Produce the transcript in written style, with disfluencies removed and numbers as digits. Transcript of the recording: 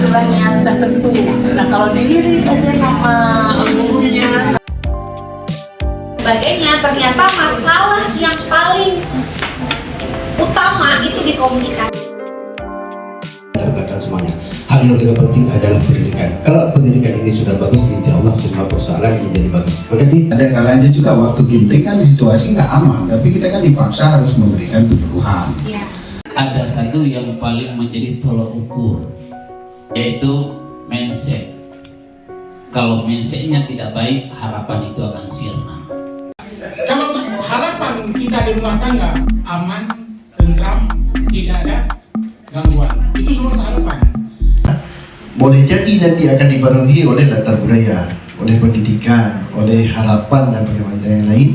istilahnya tertentu. Nah kalau dilirik aja sama gurunya sebagainya, ternyata masalah yang paling utama itu di komunikasi. Belakang semuanya. Hal yang juga penting adalah pendidikan. Kalau pendidikan ini sudah bagus, insya Allah semua persoalan menjadi bagus. Makasih. Ada kalanya juga waktu ginting kan di situasi nggak aman, tapi kita kan dipaksa harus memberikan penyuluhan. Ya. Ada satu yang paling menjadi tolok ukur, yaitu mindset. Kalau mindsetnya tidak baik, harapan itu akan sirna. Kalau harapan kita di rumah tangga aman, tentram, tidak ada gangguan, itu semua harapan. Boleh jadi nanti akan dibarengi oleh latar budaya, oleh pendidikan, oleh harapan dan perkembangan yang lain.